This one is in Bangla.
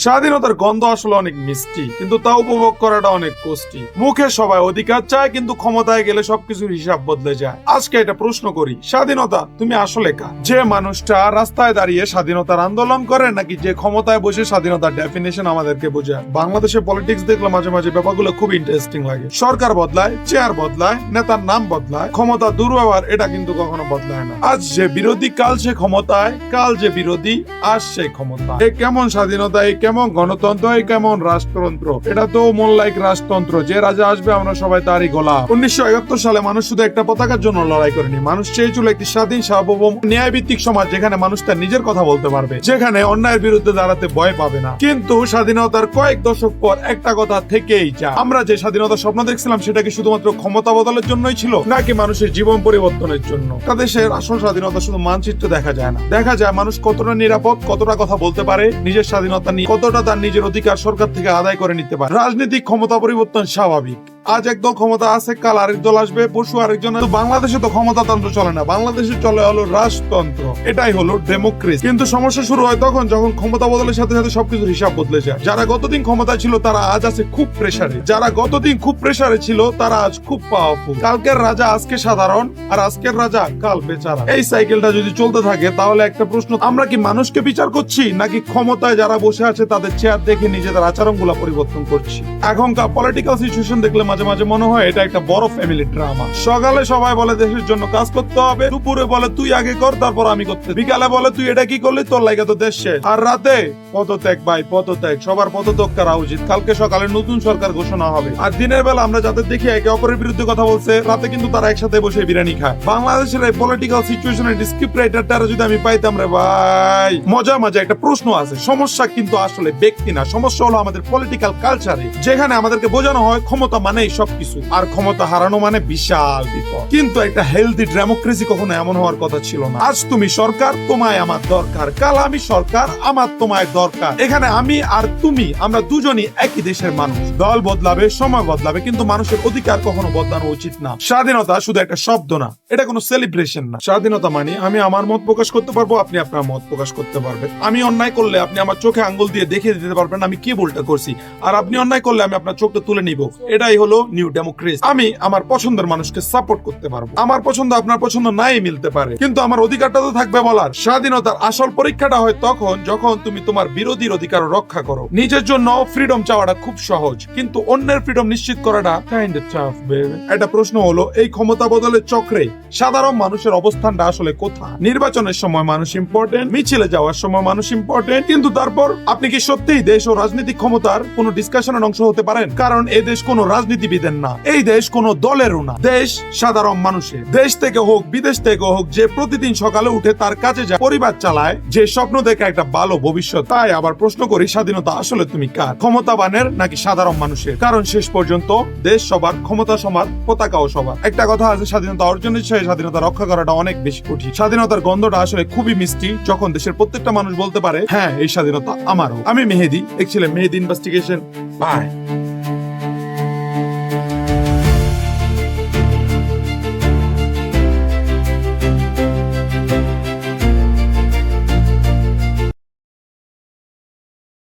স্বাধীনতার গন্ধ আসলে অনেক মিষ্টি, কিন্তু তা উপভোগ করাটা অনেক কষ্টি। মুখে সবাই অধিকার চায়, কিন্তু ক্ষমতায় গেলে সবকিছুর হিসাব বদলে যায়। আজকে এটা প্রশ্ন করি, স্বাধীনতা তুমি আসলে কার? যে মানুষটা রাস্তায় দাঁড়িয়ে স্বাধীনতার আন্দোলন করে, নাকি যে ক্ষমতায় বসে স্বাধীনতার ডেফিনেশন আমাদেরকে বোঝায়? বাংলাদেশে পলিটিক্স দেখলে মাঝে মাঝে ব্যাপারগুলো খুব ইন্টারেস্টিং লাগে। সরকার বদলায়, চেয়ার বদলায়, নেতার নাম বদলায়, ক্ষমতা দুর্ব্যবহার এটা কিন্তু কখনো বদলায় না। আজ যে বিরোধী কাল সে ক্ষমতায়, কাল যে বিরোধী আজ সে ক্ষমতা। এ কেমন স্বাধীনতা, এ কেমন গণতন্ত্র, এ কেমন রাজতন্ত্র? এটা তো মন লাইক রাজতন্ত্র। যে রাজা আসবে আমরা সবাই তারই গোলাম। 1971 সালে মানুষ শুধু একটা পতাকার জন্য লড়াই করেনি, মানুষ চেয়েছিল একটি স্বাধীন, সার্বভৌম, ন্যায়ভিত্তিক সমাজ, যেখানে মানুষ তার নিজের কথা বলতে পারবে, যেখানে অন্যায়ের বিরুদ্ধে দাঁড়াতে ভয় পাবে না। কিন্তু স্বাধীনতার কয়েক দশক পর একটা কথা থেকেই যায়, আমরা যে স্বাধীনতার স্বপ্ন দেখছিলাম সেটা কি শুধুমাত্র ক্ষমতা বদলের জন্যই ছিল, নাকি মানুষের জীবন পরিবর্তনের জন্য? দেশের আসল স্বাধীনতা শুধু মানচিত্র দেখা যায় না, দেখা যায় মানুষ কতটা নিরাপদ, কতটা কথা বলতে পারে, নিজের স্বাধীনতা নিয়ে কতটা তার নিজের অধিকার সরকার থেকে আদায় করে নিতে পারে। রাজনৈতিক ক্ষমতা পরিবর্তন স্বাভাবিক। আজ এক দল ক্ষমতা আছে, কাল আরেক দল আসবে, পরশু আরেকজন। বাংলাদেশে তো ক্ষমতাতন্ত্র চলে না, বাংলাদেশে চলে হলো রাজতন্ত্র। এটাই হলো ডেমোক্রেসি। কিন্তু সমস্যা শুরু হয় তখন যখন ক্ষমতা বদলের সাথে সাথে সবকিছুর হিসাব বদলে যায়। যারা গতদিন ক্ষমতা ছিল তারা আজ আছে খুব প্রেসারে, যারা গতদিন খুব প্রেসারে ছিল তারা আজ খুব পাওয়ারফুল। কালকের রাজা আজকে সাধারণ, আর আজকের রাজা কাল বেচারা। এই সাইকেলটা যদি চলতে থাকে তাহলে একটা প্রশ্ন, আমরা কি মানুষকে বিচার করছি, নাকি ক্ষমতায় যারা বসে আছে তাদের চেয়ার দেখে নিজেদের আচরণ গুলা পরিবর্তন করছি? এখনকার পলিটিক্যাল সিচুয়েশন দেখলে মাঝে মাঝে মনে হয় এটা একটা বড় ফ্যামিলি ড্রামা। সকালে সবাই বলে দেশের জন্য কাজ করতে হবে, দুপুরে বলে তুই আগে কর তারপর আমি করতে, বিকালে বলে তুই এটা কি করলি, তোর লাগে তো দেশ শেষ, আর রাতে পদত্যাগ ভাই পদত্যাগ, সবার পদত্যাগ করা উচিত। কালকে সকালে নতুন সরকার ঘোষণা হবে, আর দিনের বেলা আমরা যাদের দেখি একে অপরের বিরুদ্ধে কথা বলছে, রাতে কিন্তু তারা একসাথে বসে বিরিয়ানি খায়। বাংলাদেশের এই পলিটিক্যাল সিচুয়েশনের স্ক্রিপ্ট রাইটারটা যদি আমি পাইতাম রে ভাই, মজা মজা। একটা প্রশ্ন আছে, সমস্যা কিন্তু আসলে ব্যক্তি না, সমস্যা হলো আমাদের পলিটিক্যাল কালচারে, যেখানে আমাদেরকে বোঝানো হয় ক্ষমতা মানেই সবকিছু, আর ক্ষমতা হারানো মানে বিশাল বিপদ। কিন্তু একটা হেলদি ডেমোক্রেসি কখনো এমন হওয়ার কথা ছিল না। আজ তুমি সরকার, তোমায় আমার দরকার, কাল আমি সরকার, আমার তোমায় দরকার। এখানে আমি আর তুমি, আমরা দুজনই একই দেশের মানুষ। দল বদলাবে, সময় বদলাবে, কিন্তু মানুষের অধিকার কখনো বদলানো উচিত না। স্বাধীনতা শুধু একটা শব্দ না, এটা কোনো সেলিব্রেশন না। স্বাধীনতা মানে আমি আমার মত প্রকাশ করতে পারবো, আপনি আপনার মত প্রকাশ করতে পারবেন। আমি অন্যায় করলে আপনি আমার চোখে আঙ্গুল দিয়ে দেখিয়ে দিতে পারবেন আমি কি ভুলটা করছি, আর আপনি অন্যায় করলে আমি আপনার চোখটা তুলে নিব। এটাই হলো নিউ ডেমোক্রেসি। আমি আমার পছন্দের মানুষকে সাপোর্ট করতে পারবো, আমার পছন্দ আপনার পছন্দ নাই মিলতে পারে, কিন্তু আমার অধিকারটা তো থাকবে বলার। স্বাধীনতার আসল পরীক্ষাটা হয় তখন যখন তুমি তোমার বিরোধীর অধিকার রক্ষা করো। নিজের জন্য ফ্রিডম চাওয়াটা খুব সহজ, কিন্তু অন্যের ফ্রিডম নিশ্চিত করাটা কাইন্ড অফ টাফ বেবি। একটা প্রশ্ন হলো, এই ক্ষমতা বদলের চক্রে সাধারণ মানুষের অবস্থানটা আসলে কোথায়? নির্বাচনের সময় মানুষ ইম্পর্টেন্ট, মিছিলে যাওয়ার সময় মানুষ ইম্পর্টেন্ট, কিন্তু তারপর আপনি কি সত্যিই দেশ ও রাজনৈতিক ক্ষমতার কোন ডিসকাশনের অংশ হতে পারেন? কারণ এই দেশ কোন রাজনীতিবিদের না, এই দেশ কোন দলেরও না, দেশ সাধারণ মানুষের। দেশ থেকে হোক বিদেশ থেকে হোক, যে প্রতিদিন সকালে উঠে তার কাজে যায়, পরিবার চালায়, যে স্বপ্ন দেখে একটা ভালো ভবিষ্যৎ। তাই আবার প্রশ্ন করি, স্বাধীনতা আসলে তুমি কার? ক্ষমতাবানের নাকি সাধারণ মানুষের? কারণ শেষ পর্যন্ত দেশ সবার, ক্ষমতা সবার, পতাকাও সবার। একটা কথা আছে, স্বাধীনতা অর্জনের চেয়ে স্বাধীনতা রক্ষা করাটা অনেক বেশি কঠিন। স্বাধীনতার গন্ধটা আসলে খুবই মিষ্টি যখন দেশের প্রত্যেকটা মানুষ বলতে পারে হ্যাঁ এই স্বাধীনতা আমারও। আমি মেহেদি, এক ছিলেন মেহেদি ইনভেস্টিগেশন। বাই।